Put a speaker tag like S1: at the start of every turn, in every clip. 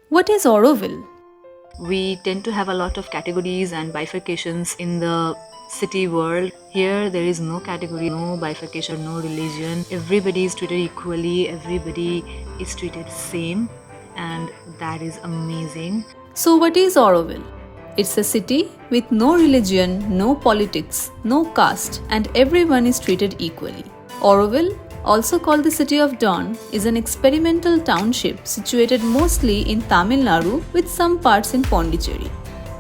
S1: What is Auroville?
S2: We tend to have a lot of categories and bifurcations in the city world. Here there is no category, no bifurcation, no religion. Everybody is treated equally, everybody is treated same, and that is amazing.
S1: So, what is Auroville? It's a city with no religion, no politics, no caste, and everyone is treated equally. Auroville, also called the City of Dawn, is an experimental township situated mostly in Tamil Nadu with some parts in Pondicherry.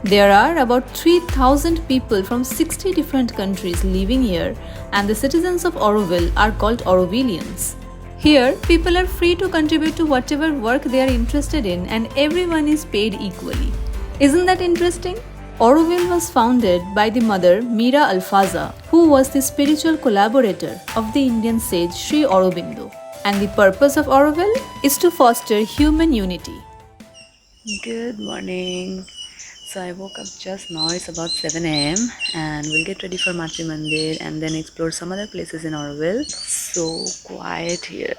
S1: There are about 3,000 people from 60 different countries living here, and the citizens of Auroville are called Aurovillians. Here, people are free to contribute to whatever work they are interested in, and everyone is paid equally. Isn't that interesting? Auroville was founded by the mother Mira Alfaza, who was the spiritual collaborator of the Indian sage Sri Aurobindo. And the purpose of Auroville is to foster human unity.
S2: Good morning. So I woke up just now, it's about 7 am, and we'll get ready for Matrimandir and then explore some other places in Auroville. So quiet here.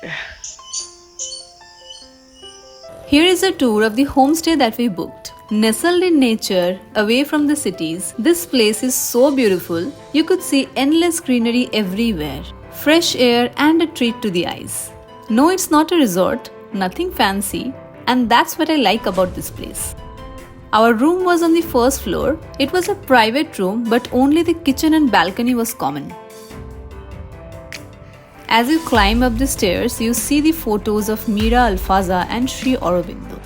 S1: Here is a tour of the homestay that we booked. Nestled in nature, away from the cities, this place is so beautiful, you could see endless greenery everywhere, fresh air and a treat to the eyes. No, it's not a resort, nothing fancy, and that's what I like about this place. Our room was on the first floor. It was a private room, but only the kitchen and balcony was common. As you climb up the stairs, you see the photos of Mira Alfaza and Sri Aurobindo.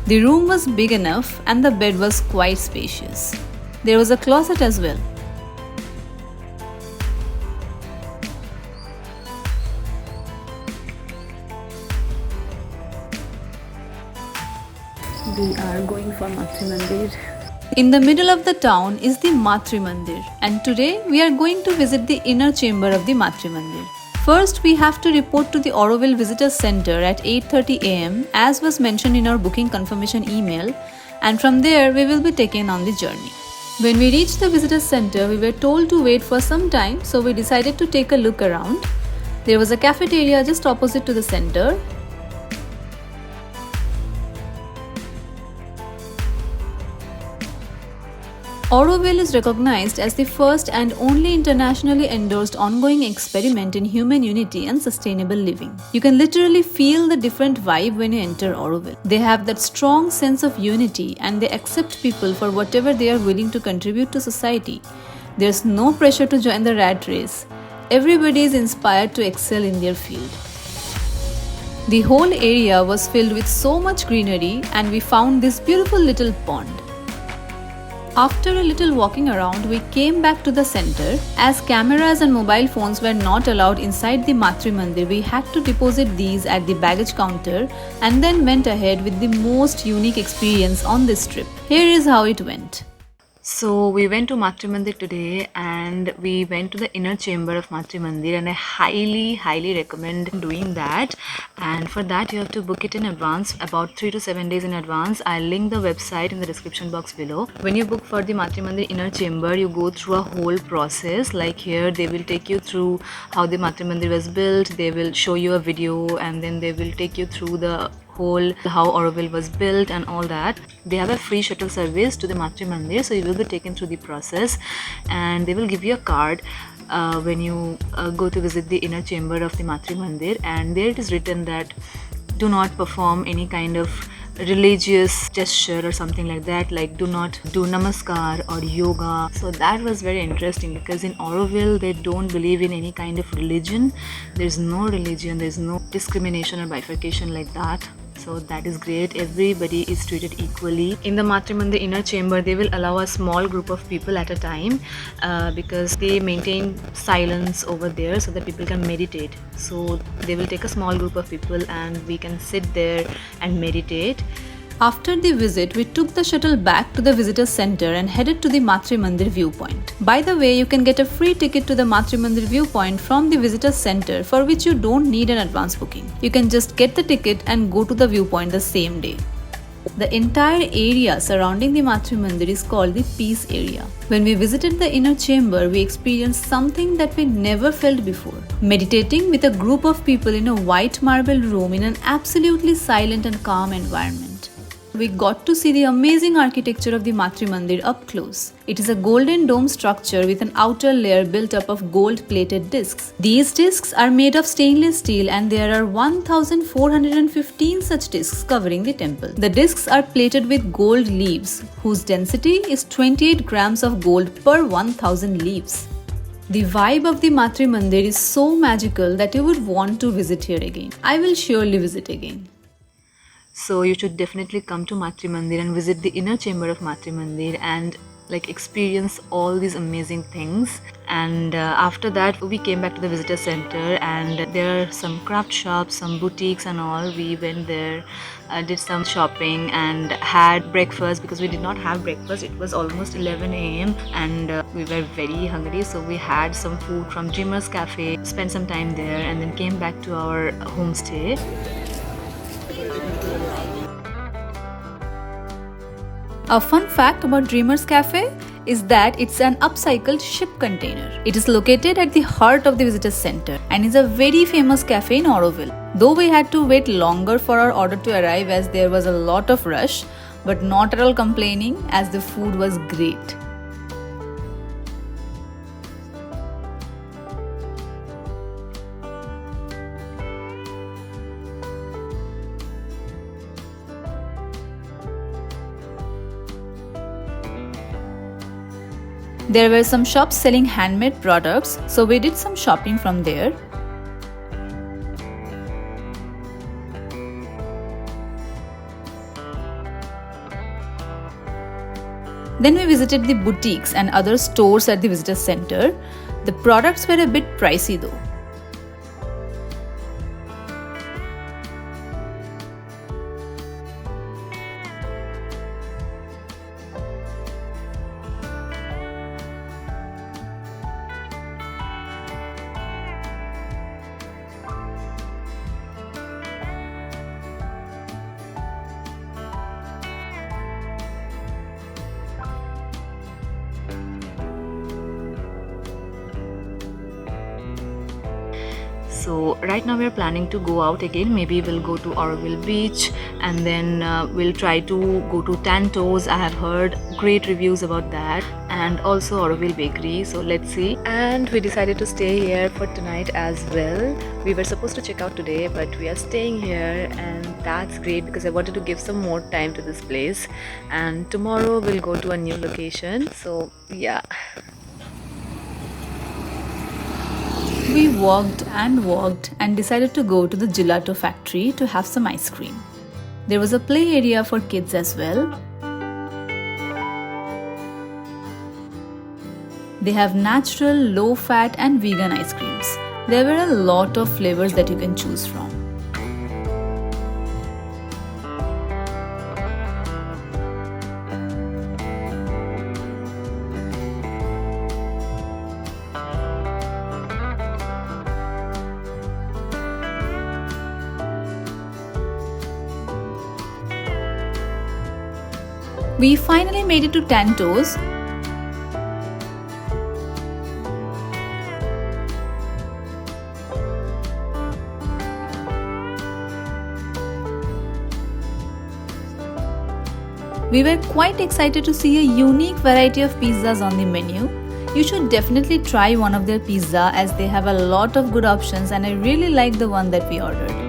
S1: The room was big enough and the bed was quite spacious. There was a closet as well.
S2: We are going for Matrimandir.
S1: In the middle of the town is the Matrimandir, and today we are going to visit the inner chamber of the Matrimandir. First, we have to report to the Auroville Visitor Center at 8:30 am as was mentioned in our booking confirmation email, and from there we will be taken on the journey. When we reached the Visitor Center, we were told to wait for some time, so we decided to take a look around. There was a cafeteria just opposite to the center. Auroville is recognized as the first and only internationally endorsed ongoing experiment in human unity and sustainable living. You can literally feel the different vibe when you enter Auroville. They have that strong sense of unity and they accept people for whatever they are willing to contribute to society. There's no pressure to join the rat race. Everybody is inspired to excel in their field. The whole area was filled with so much greenery and we found this beautiful little pond. After a little walking around, we came back to the center. As cameras and mobile phones were not allowed inside the Matrimandir, we had to deposit these at the baggage counter and then went ahead with the most unique experience on this trip. Here is how it went.
S2: So we went to Matrimandir today and we went to the inner chamber of Matrimandir, and I highly recommend doing that. And for that you have to book it in advance, about 3 to 7 days in advance. I'll link the website in the description box below. When you book for the Matrimandir inner chamber, you go through a whole process. Like here they will take you through how the Matrimandir was built, they will show you a video, and then they will take you through the whole how Auroville was built and all that. They have a free shuttle service to the Matrimandir, so you will be taken through the process and they will give you a card when you go to visit the inner chamber of the Matrimandir, and there it is written that do not perform any kind of religious gesture or something like that, like do not do namaskar or yoga. So that was very interesting because in Auroville they don't believe in any kind of religion. There's no religion, there's no discrimination or bifurcation like that. So that is great. Everybody is treated equally. In the Matrimandir inner chamber, they will allow a small group of people at a time because they maintain silence over there so that people can meditate. So they will take a small group of people and we can sit there and meditate.
S1: After the visit, we took the shuttle back to the visitor center and headed to the Matrimandir viewpoint. By the way, you can get a free ticket to the Matrimandir viewpoint from the visitor center, for which you don't need an advance booking. You can just get the ticket and go to the viewpoint the same day. The entire area surrounding the Matrimandir is called the Peace Area. When we visited the inner chamber, we experienced something that we never felt before. Meditating with a group of people in a white marble room in an absolutely silent and calm environment. we got to see the amazing architecture of the Matrimandir up close. It is a golden dome structure with an outer layer built up of gold-plated discs. These discs are made of stainless steel and there are 1,415 such discs covering the temple. The discs are plated with gold leaves, whose density is 28 grams of gold per 1,000 leaves. The vibe of the Matrimandir is so magical that you would want to visit here again. I will surely visit again.
S2: So you should definitely come to Matrimandir and visit the inner chamber of Matrimandir and experience all these amazing things. And after that we came back to the visitor center, and there are some craft shops, some boutiques and all. We went there, did some shopping and had breakfast because we did not have breakfast. It was almost 11 a.m. and we were very hungry, so we had some food from Dreamers Cafe, spent some time there and then came back to our homestay.
S1: A fun fact about Dreamers Cafe is that it's an upcycled ship container. It is located at the heart of the visitor center and is a very famous cafe in Auroville. Though we had to wait longer for our order to arrive as there was a lot of rush, but not at all complaining as the food was great. There were some shops selling handmade products, so we did some shopping from there. Then we visited the boutiques and other stores at the visitor center. The products were a bit pricey though.
S2: So right now we're planning to go out again. Maybe we'll go to Auroville beach and then we'll try to go to Tanto's. I have heard great reviews about that, and also Auroville bakery, so let's see. And we decided to stay here for tonight as well. We were supposed to check out today, but we are staying here, and that's great because I wanted to give some more time to this place, and tomorrow we'll go to a new location. So yeah.
S1: We walked and decided to go to the Gelato factory to have some ice cream. There was a play area for kids as well. They have natural, low-fat and vegan ice creams. There were a lot of flavors that you can choose from. We finally made it to Tanto's. We were quite excited to see a unique variety of pizzas on the menu. You should definitely try one of their pizza as they have a lot of good options, and I really like the one that we ordered.